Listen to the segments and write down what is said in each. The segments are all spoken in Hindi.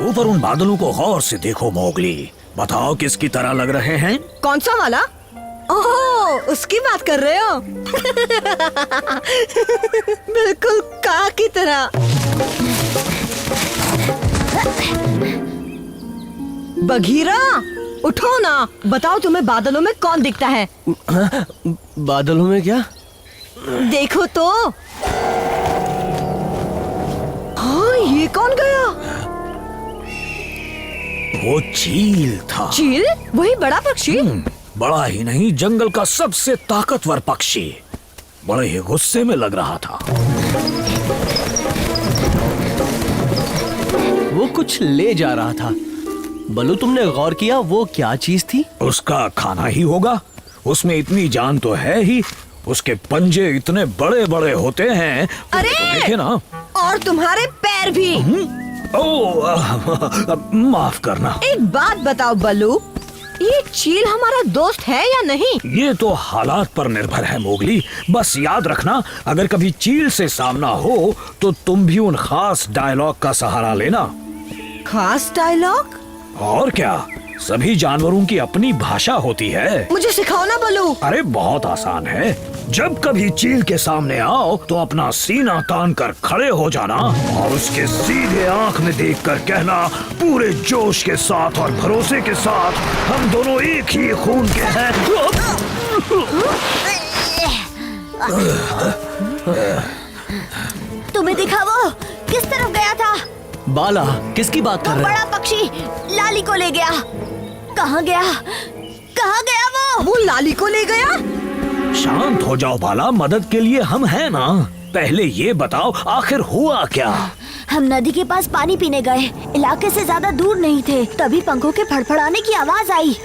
ऊपर उन बादलों को गौर से देखो मोगली। बताओ किसकी तरह लग रहे हैं? कौन सा वाला? ओह, उसकी बात कर रहे हो? बिल्कुल काग की तरह। बघीरा, उठो ना, बताओ तुम्हें बादलों में कौन दिखता है? बादलों में क्या? देखो तो। हाँ, ये कौन गया? वो चील था। चील? वही बड़ा पक्षी? बड़ा ही नहीं, जंगल का सबसे ताकतवर पक्षी। बड़े ही गुस्से में लग रहा था। वो कुछ ले जा रहा था। बलू, तुमने गौर किया वो क्या चीज थी? उसका खाना ही होगा। उसमें इतनी जान तो है ही। उसके पंजे इतने बड़े बड़े होते हैं। अरे! तो देखे ना। और तुम्हारे पैर भी। माफ करना। एक बात बताओ बलू, ये चील हमारा दोस्त है या नहीं? ये तो हालात पर निर्भर है मोगली। बस याद रखना, अगर कभी चील से सामना हो तो तुम भी उन खास डायलॉग का सहारा लेना। खास डायलॉग? और क्या, सभी जानवरों की अपनी भाषा होती है। मुझे सिखाओ ना बलू। अरे बहुत आसान है। जब कभी चील के सामने आओ तो अपना सीना तान कर खड़े हो जाना और उसके सीधे आंख में देखकर कहना, पूरे जोश के साथ और भरोसे के साथ, हम दोनों एक ही खून के हैं। तुम्हें दिखा वो किस तरफ गया था? बाला, किसकी बात कर वो रहे बड़ा पक्षी लाली को ले गया। कहाँ गया? कहाँ गया वो? वो लाली को ले गया? शांत हो जाओ बाला, मदद के लिए हम हैं ना। पहले ये बताओ आखिर हुआ क्या? हम नदी के पास पानी पीने गए, इलाके से ज्यादा दूर नहीं थे, तभी पंखों के फड़फड़ाने की आवाज आई।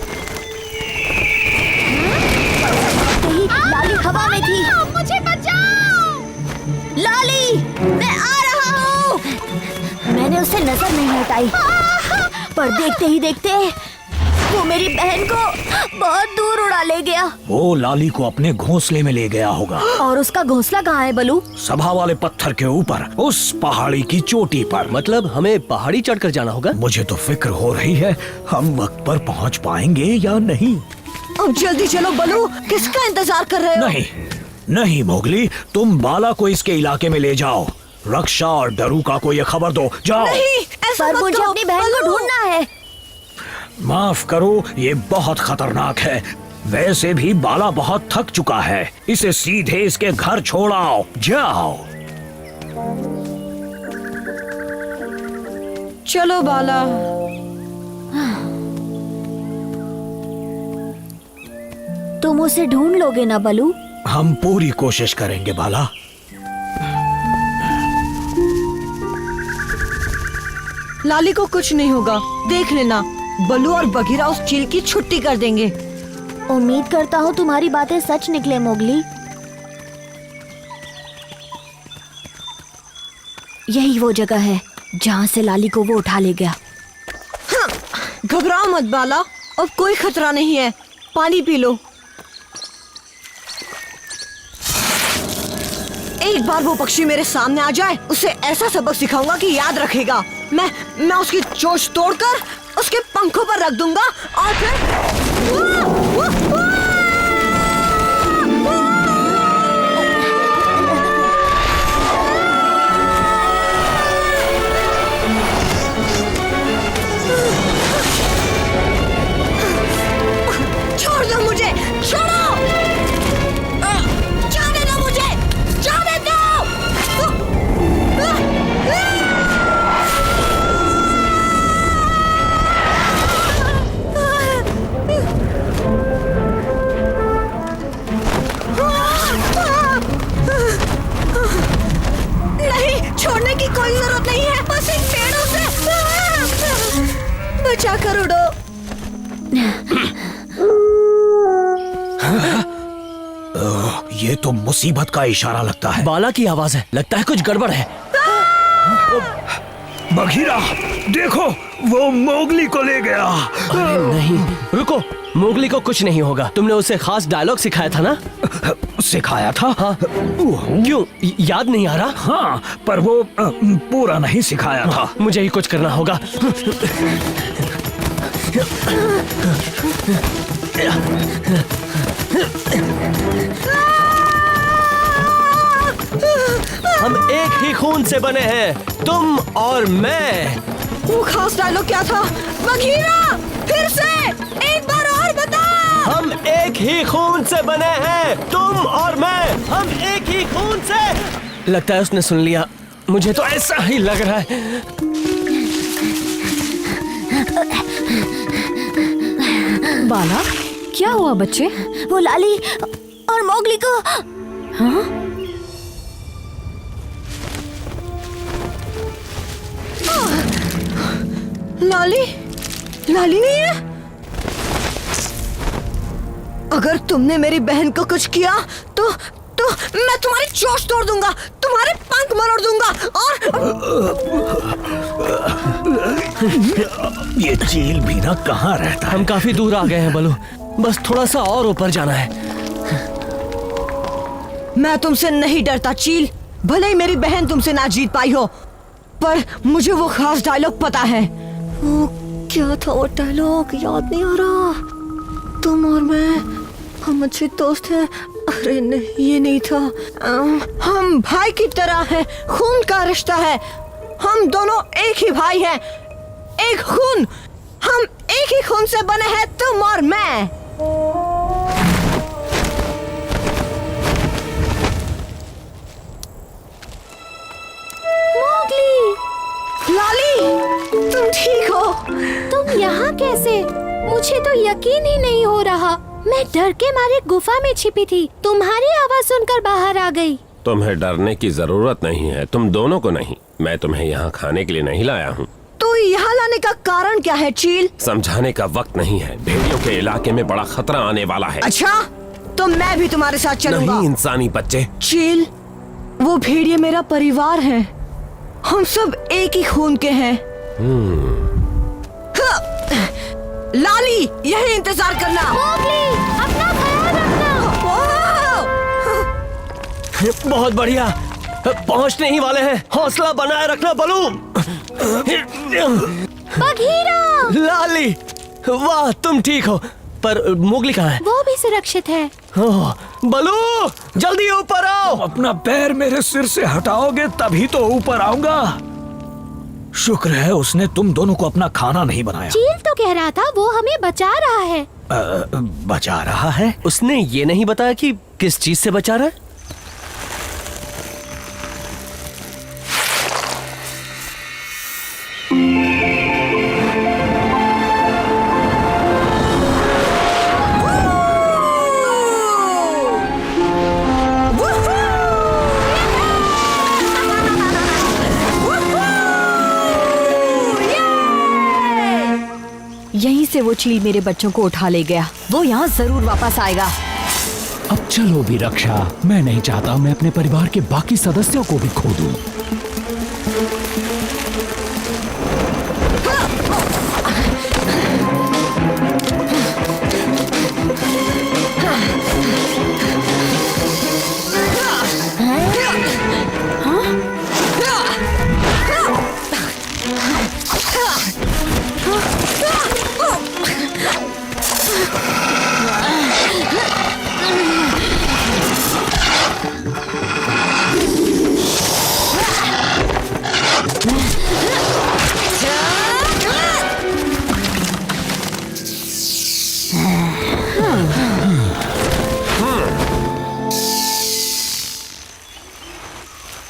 लाली हवा में थी। मुझे बचाओ! लाली, मैं आ रहा हूँ। मैंने उससे नजर नहीं हटाई, पर देखते ही देखते वो मेरी बहन को बहुत दूर उड़ा ले गया। वो लाली को अपने घोंसले में ले गया होगा। और उसका घोंसला कहाँ है बलू? सभा वाले पत्थर के ऊपर, उस पहाड़ी की चोटी पर। मतलब हमें पहाड़ी चढ़कर जाना होगा? मुझे तो फिक्र हो रही है, हम वक्त पर पहुंच पाएंगे या नहीं। अब जल्दी चलो बलू, किसका इंतजार कर रहे हो? नहीं नहीं मोगली, तुम बाला को इसके इलाके में ले जाओ। रक्षा और डरूका को ये खबर दो, जाओ। नहीं, ऐसा पर मत मुझे करो, अपनी बहन को बलू। ढूंढना है। माफ करो, ये बहुत खतरनाक है। वैसे भी बाला बहुत थक चुका है। इसे सीधे इसके घर छोड़ आओ, जाओ। चलो बाला। तुम उसे ढूंढ लोगे ना बलू? हम पूरी कोशिश करेंगे बाला। लाली को कुछ नहीं होगा, देख लेना। बलू और बघीरा उस चील की छुट्टी कर देंगे। उम्मीद करता हूँ तुम्हारी बातें सच निकले मोगली। यही वो जगह है जहाँ से लाली को वो उठा ले गया। घबराओ मत बाला, अब कोई खतरा नहीं है। पानी पी लो। एक बार वो पक्षी मेरे सामने आ जाए, उसे ऐसा सबक सिखाऊंगा कि याद रखेगा। मैं उसकी चोंच तोड़कर उसके पंखों पर रख दूंगा और फिर छोड़ दो मुझे, छोड़ो! जाने दो मुझे, जाने दो! नहीं, छोड़ने की कोई जरूरत नहीं है। बस इन पेड़ों से बचा कर उड़ो। ये तो मुसीबत का इशारा लगता है। बाला की आवाज है, लगता है कुछ गड़बड़ है। बघीरा, देखो वो मोगली को ले गया। अरे नहीं, रुको, मोगली को कुछ नहीं होगा। तुमने उसे खास डायलॉग सिखाया था ना? सिखाया था? हाँ। क्यों, याद नहीं आ रहा? हाँ, पर वो पूरा नहीं सिखाया था। मुझे ही कुछ करना होगा। हम एक ही खून से बने हैं, तुम और मैं। वो खास डायलॉग क्या था? बघीरा, फिर से एक बार और बता। हम एक ही खून से बने हैं, तुम और मैं। हम एक ही खून से। लगता है उसने सुन लिया, मुझे तो ऐसा ही लग रहा है। बाला, क्या हुआ बच्चे? वो लाली और मोगली को। हाँ? लाली, लाली नहीं है। अगर तुमने मेरी बहन को कुछ किया तो मैं तुम्हारी चोंच तोड़ दूंगा, तुम्हारे पंख मरोड़ दूंगा और ये चील भी ना कहाँ रहता है? हम काफी दूर आ गए हैं बलू, बस थोड़ा सा और ऊपर जाना है। मैं तुमसे नहीं डरता चील, भले ही मेरी बहन तुमसे ना जीत पाई हो, पर मुझे वो खास डायलॉग पता है। वो क्या था वो डायलॉग? याद नहीं आ रहा। तुम और मैं, हम अच्छे दोस्त हैं। अरे नहीं, ये नहीं था। हम भाई की तरह हैं, खून का रिश्ता है। हम दोनों एक ही भाई हैं, एक खून। हम एक ही खून से बने हैं, तुम और मैं। मोगली, लाली, तुम ठीक हो? तुम यहाँ कैसे? मुझे तो यकीन ही नहीं हो रहा। मैं डर के मारे गुफा में छिपी थी, तुम्हारी आवाज सुनकर बाहर आ गई। तुम्हें डरने की जरूरत नहीं है, तुम दोनों को नहीं। मैं तुम्हें यहाँ खाने के लिए नहीं लाया हूँ। तो यहाँ लाने का कारण क्या है चील? समझाने का वक्त नहीं है। भेड़ियों के इलाके में बड़ा खतरा आने वाला है। अच्छा, तो मैं भी तुम्हारे साथ चलूंगा। नहीं इंसानी बच्चे। चील, वो भेड़िए मेरा परिवार है। हम सब एक ही खून के हैं। लाली, यही इंतजार करना। मोगली, अपना ख्याल रखना। बहुत बढ़िया, पहुंचने ही वाले हैं। हौसला बनाए रखना बलू। बघीरा, लाली, वाह तुम ठीक हो, पर मोगली कहाँ है? वो भी सुरक्षित है। ओह, बलू, जल्दी ऊपर आओ। अपना पैर मेरे सिर से हटाओगे तभी तो ऊपर आऊंगा। शुक्र है उसने तुम दोनों को अपना खाना नहीं बनाया। चील तो कह रहा था वो हमें बचा रहा है। बचा रहा है? उसने ये नहीं बताया कि किस चीज से बचा रहा है। यहीं से वो चील मेरे बच्चों को उठा ले गया। वो यहाँ जरूर वापस आएगा। अब चलो भी रक्षा, मैं नहीं चाहता मैं अपने परिवार के बाकी सदस्यों को भी खो दूं।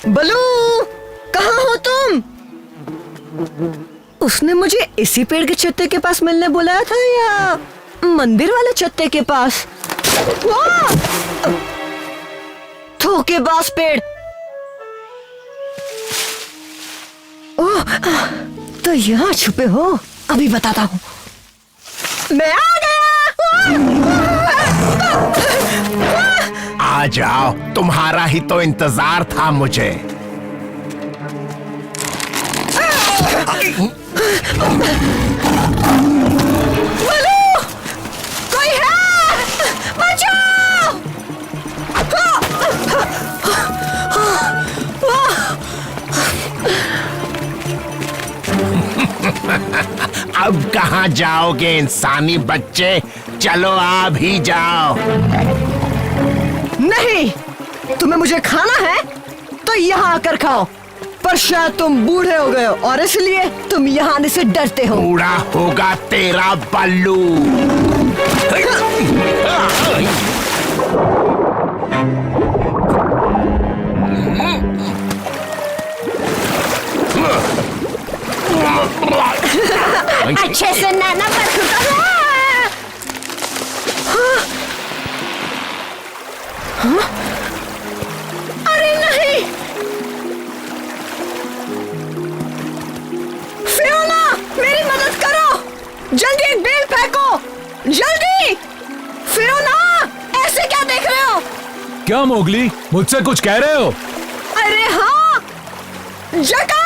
बलू, कहाँ हो तुम? उसने मुझे इसी पेड़ के चत्ते के पास मिलने बुलाया था या मंदिर वाले चत्ते के पास? धोखेबाज पेड़। ओह, तो यहाँ छुपे हो? अभी बताता हूँ। मैं आ गया। आ जाओ, तुम्हारा ही तो इंतजार था मुझे। अब कहाँ जाओगे इंसानी बच्चे? चलो आ भी जाओ। नहीं, तुम्हें मुझे खाना है तो यहाँ आकर खाओ, पर शायद तुम बूढ़े हो गए हो और इसलिए तुम यहाँ आने से डरते हो। बूढ़ा होगा तेरा बल्लू। अच्छे से नाना पर अरे नहीं, फियोना, मेरी मदद करो, जल्दी एक बेल फेंको, जल्दी। फियोना, ऐसे क्या देख रहे हो? क्या मोगली, मुझसे कुछ कह रहे हो? अरे हाँ, जकाला।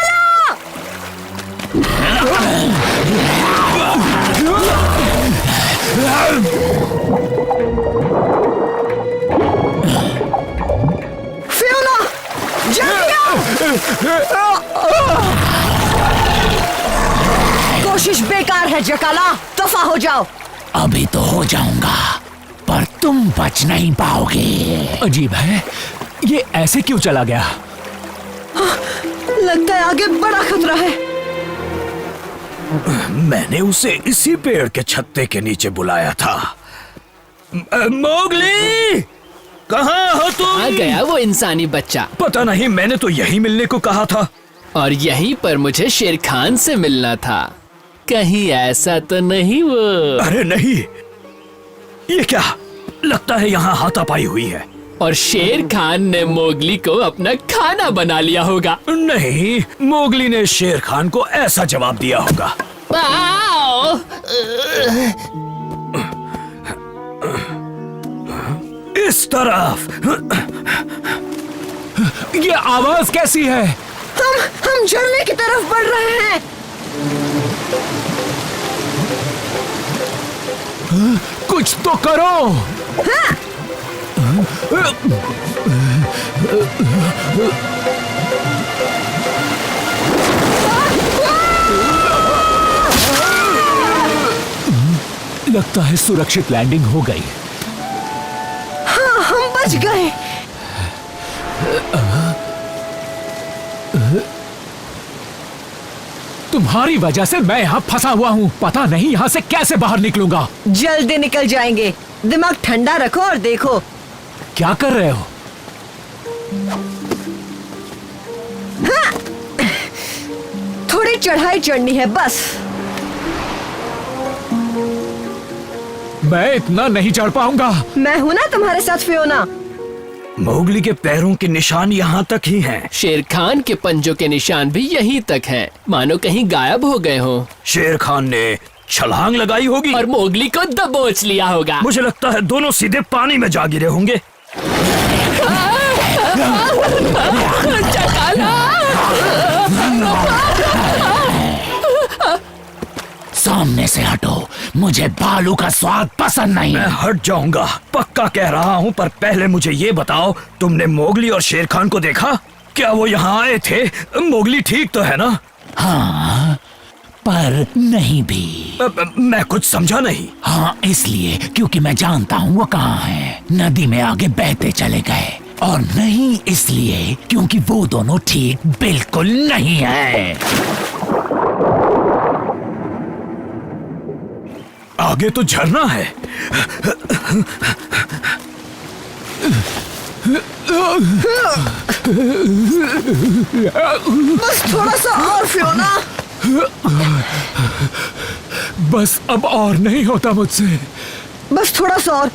फियोना, जल्दी आओ। कोशिश बेकार है जकाला, दफा हो जाओ। अभी तो हो जाऊंगा, पर तुम बच नहीं पाओगे। अजीब है, ये ऐसे क्यों चला गया? लगता है आगे बड़ा खतरा है। मैंने उसे इसी पेड़ के छत्ते के नीचे बुलाया था। मोगली, कहाँ हो तुम? आ गया वो इंसानी बच्चा। पता नहीं, मैंने तो यहीं मिलने को कहा था। और यहीं पर मुझे शेर खान से मिलना था। कहीं ऐसा तो नहीं वो? अरे नहीं, ये क्या? लगता है यहाँ हाथापाई हुई है। और शेर खान ने मोगली को अपना खाना बना लिया होगा। नहीं, मोगली ने शेर खान को ऐसा जवाब दिया होगा। आओ! इस तरफ। ये आवाज कैसी है? हम झरने की तरफ बढ़ रहे हैं। कुछ तो करो। हाँ। लगता है सुरक्षित लैंडिंग हो गई। हाँ, हम बच गए। तुम्हारी वजह से मैं यहाँ फंसा हुआ हूँ। पता नहीं यहाँ से कैसे बाहर निकलूंगा। जल्दी निकल जाएंगे। दिमाग ठंडा रखो और देखो। क्या कर रहे हो? हाँ। थोड़ी चढ़ाई चढ़नी है बस। मैं इतना नहीं चढ़ पाऊंगा। मैं हूं ना तुम्हारे साथ फियोना। मोगली के पैरों के निशान यहाँ तक ही हैं। शेर खान के पंजों के निशान भी यहीं तक हैं। मानो कहीं गायब हो गए हो। शेर खान ने छलांग लगाई होगी और मोगली को दबोच लिया होगा। मुझे लगता है दोनों सीधे पानी में जा गिरे होंगे। सामने से हटो, मुझे भालू का स्वाद पसंद नहीं। मैं हट जाऊंगा, पक्का कह रहा हूँ। पर पहले मुझे ये बताओ, तुमने मोगली और शेर खान को देखा? क्या वो यहाँ आए थे? मोगली ठीक तो है ना? हाँ, पर नहीं भी। मैं कुछ समझा नहीं। हाँ, इसलिए क्योंकि मैं जानता हूँ वो कहाँ है। नदी में आगे बहते चले गए। और नहीं इसलिए क्योंकि वो दोनों ठीक बिल्कुल नहीं है। आगे तो झरना है। बस थोड़ा सा और फियोना। बस अब और नहीं होता मुझसे। बस थोड़ा सा और।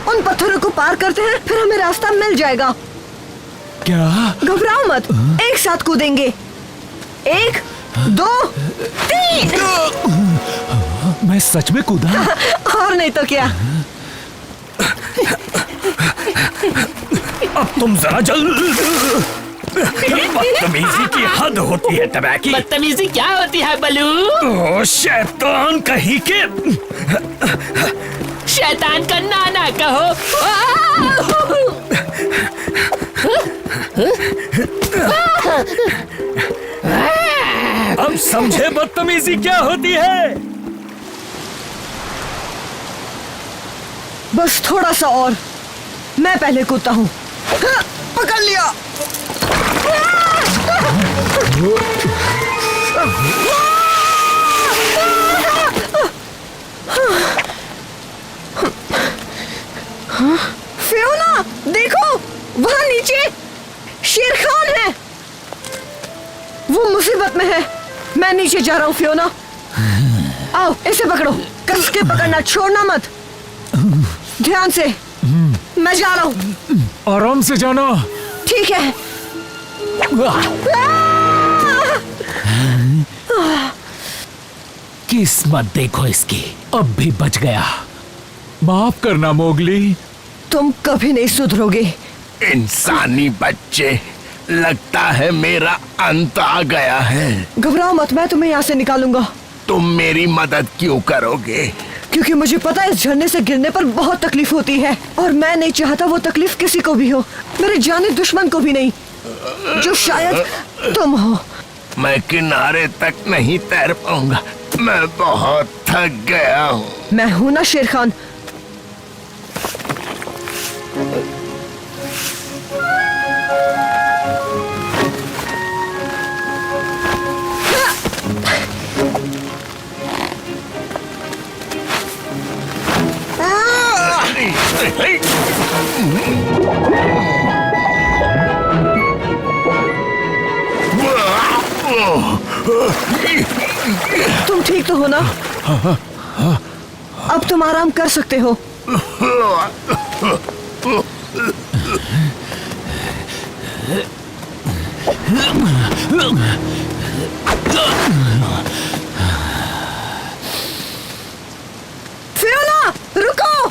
उन पत्थरों को पार करते हैं, फिर हमें रास्ता मिल जाएगा। क्या? घबराओ मत, एक साथ कूदेंगे। 1 2 3। मैं सच में कूदा? और नहीं तो क्या। अब तुम जरा बदतमीजी की हद होती है तबैकी। बदतमीजी क्या होती है बलू? ओ शैतान कहीं के। शैतान का नाना कहो। अब समझे बदतमीजी क्या होती है? बस थोड़ा सा और, मैं पहले कूदता हूँ। हाँ, पकड़ लिया। फियोना, देखो वहाँ नीचे शेर खान है। वो मुसीबत में है। मैं नीचे जा रहा हूँ फियोना। आओ इसे पकड़ो, कस के पकड़ना, छोड़ना मत। ध्यान से। मैं जा रहा हूँ। आराम से जाना। ठीक है। किस्मत देखो इसकी, अब भी बच गया। माफ करना मोगली। तुम कभी नहीं सुधरोगे। इंसानी बच्चे, लगता है मेरा अंत आ गया है। घबराओ मत, मैं तुम्हें यहाँ से निकालूंगा। तुम मेरी मदद क्यों करोगे? क्योंकि मुझे पता है इस झरने से गिरने पर बहुत तकलीफ होती है, और मैं नहीं चाहता वो तकलीफ किसी को भी हो, मेरे जाने दुश्मन को भी नहीं, जो शायद तुम हो। मैं किनारे तक नहीं तैर पाऊंगा, मैं बहुत थक गया हूँ। मैं हूं ना शेर खान। तुम ठीक तो हो ना? अब तुम आराम कर सकते हो। फियोना, रुको।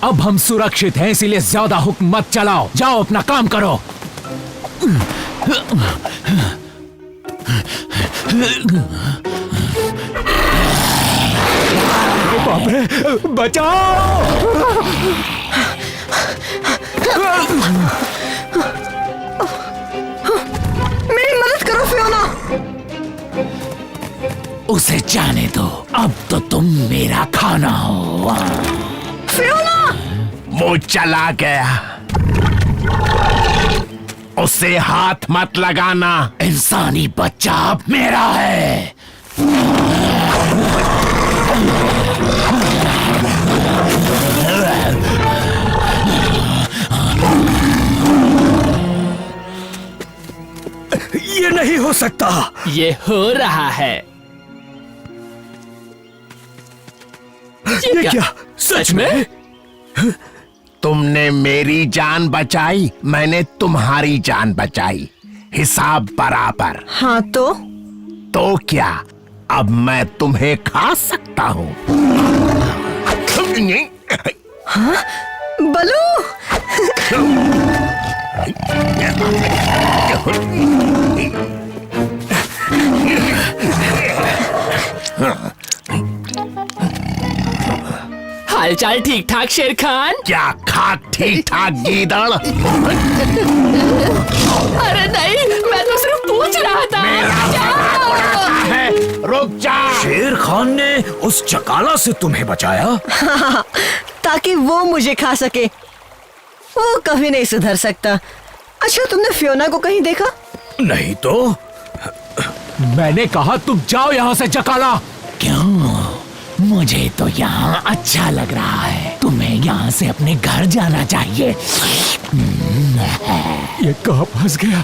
अब हम सुरक्षित हैं, इसीलिए ज्यादा हुक्म मत चलाओ। जाओ अपना काम करो। बाप रे, बचाओ। मेरी मदद करो फियोना। उसे जाने दो, अब तो तुम मेरा खाना हो। फियोना, वो चला गया, उसे हाथ मत लगाना। इंसानी बच्चा अब मेरा है। ये नहीं हो सकता। ये हो रहा है। ये क्या सच में? तुमने मेरी जान बचाई, मैंने तुम्हारी जान बचाई, हिसाब बराबर। हाँ तो क्या अब मैं तुम्हें खा सकता हूँ? हाँ? बलू। हालचाल ठीक ठाक शेर खान? क्या खाक ठीक ठाक गीदड़? अरे नहीं, मैं तो सिर्फ पूछ रहा था। है, रुक जा। शेर खान ने उस चकाला से तुम्हें बचाया? ताकि वो मुझे खा सके। वो कभी नहीं सुधर सकता। अच्छा, तुमने फियोना को कहीं देखा? नहीं तो। मैंने कहा तुम जाओ यहाँ से चकाला। क्यों? मुझे तो यहाँ अच्छा लग रहा है। तुम्हें यहाँ से अपने घर जाना चाहिए। ये कहाँ फंस गया?